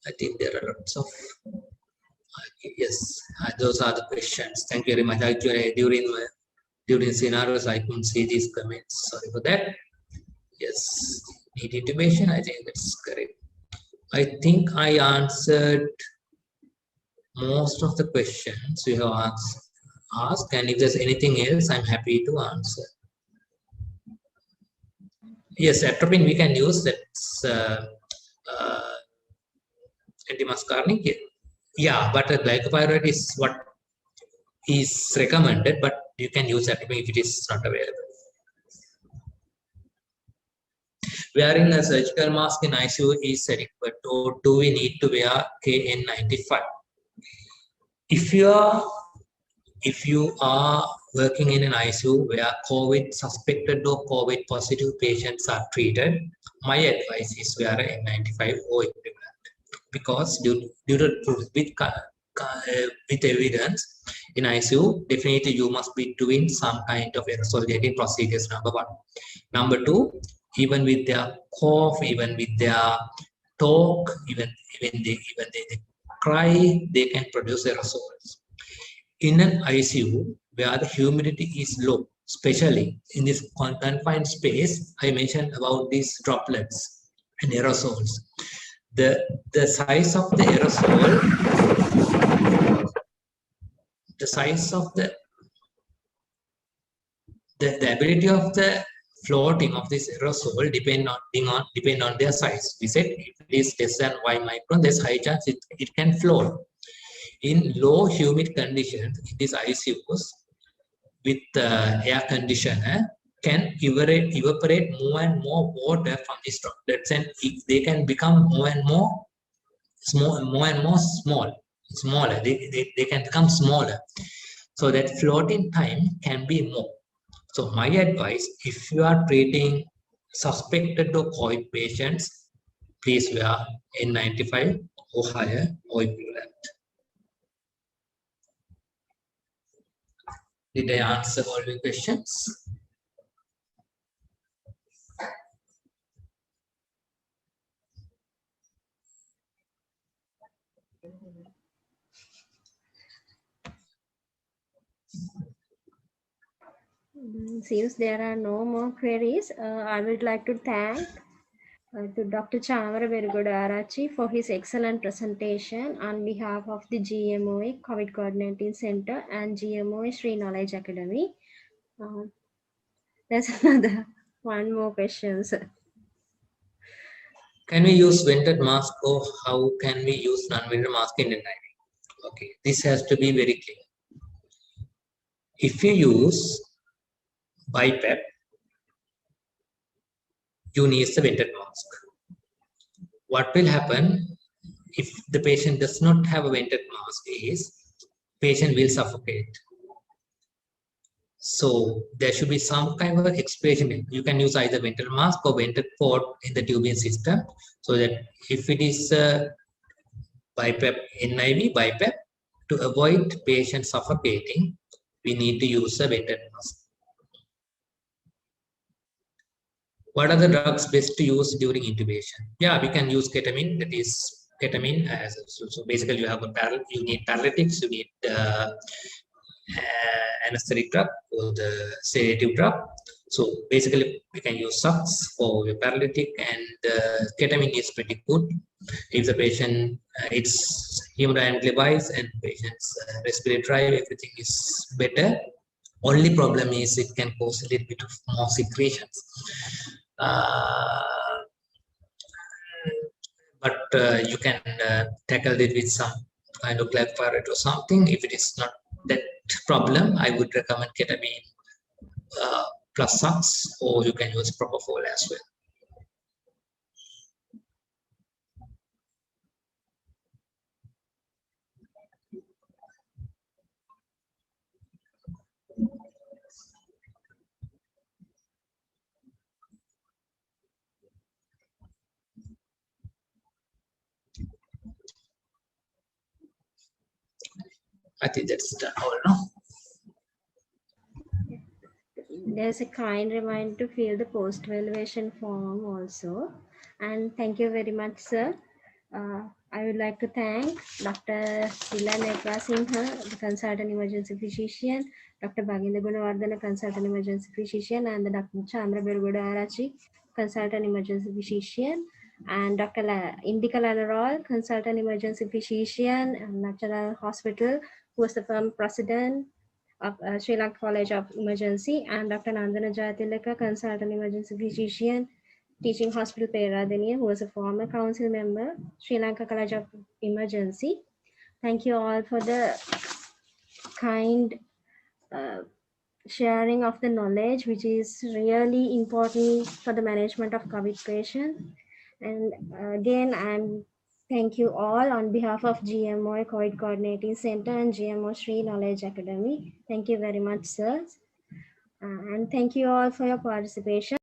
I think there are lots of, yes, those are the questions. Thank you very much. Actually, during scenarios, I couldn't see these comments. Sorry for that. Yes, need intubation. I think that's correct. I think I answered most of the questions you have asked, and if there's anything else, I'm happy to answer. Yes, atropine we can use. That's antimuscarinic. Yeah, but glycopyrrolate is what is recommended, but you can use atropine if it is not available. Wearing a surgical mask in ICU is adequate, or do we need to wear KN95? If you are working in an ICU where COVID suspected or COVID positive patients are treated, my advice is wear a N95 or equivalent, because due to with evidence in ICU, definitely you must be doing some kind of aerosol generating procedures. Number one. Number two, even with their cough, even with their talk, even they cry, they can produce aerosols. In an ICU where the humidity is low, especially in this confined space, I mentioned about these droplets and aerosols. the size of the aerosol, the size of the ability of the floating of this aerosol depend on their size. We said if it is less than 5 micron, there's high chance it can float. In low humid conditions, these ICUs with air conditioner can evaporate more and more water from these droplets, and they can become more and more smaller. They can become smaller, so that floating time can be more. So my advice, if you are treating suspected or COVID patients, please wear N95 or higher or equivalent. Did I answer all your questions? Since there are no more queries, I would like to thank to Dr. Chamara Bergoda for his excellent presentation on behalf of the GMOA COVID Coordinating Center and GMOA Sri Knowledge Academy. There's another one more question, sir. Can we use vented mask, or how can we use non-vented mask in NIV? Okay, this has to be very clear. If you use BiPAP, you need a vented mask. What will happen if the patient does not have a vented mask is patient will suffocate. So there should be some kind of expiration. You can use either vented mask or vented port in the tubing system, so that if it is BiPAP, NIV BiPAP, to avoid patient suffocating, we need to use a vented mask. What are the drugs best to use during intubation? Yeah, we can use ketamine. That is ketamine as so basically you have you need paralytics, you need anesthetic drug or the sedative drug. So basically we can use SUX for the paralytic, and ketamine is pretty good if the patient it's hemodynamic device and patient's respiratory drive, everything is better. Only problem is it can cause a little bit of more secretions. But you can tackle it with some kind of glyphosate or something. If it is not that problem, I would recommend ketamine plus SUX, or you can use propofol as well. I think that's done all now. There's a kind reminder to fill the post-evaluation form also. And thank you very much, sir. I would like to thank Dr. Sila Nekra Singha, the consultant emergency physician, Dr. Bhaginda Gunawardana, consultant emergency physician, and Dr. Chamara Bergoda Arachi, consultant emergency physician, and Dr. Indika Lanaral, consultant emergency physician, and Natural Hospital, who was the firm president of Sri Lanka College of Emergency, and Dr. Nandana Jayatilaka, consultant emergency physician, Teaching Hospital Peradeniya, who was a former council member, Sri Lanka College of Emergency. Thank you all for the kind sharing of the knowledge, which is really important for the management of COVID patients. And again, thank you all on behalf of GMO COVID Coordinating Center and GMO Sri Knowledge Academy. Thank you very much, sir. And thank you all for your participation.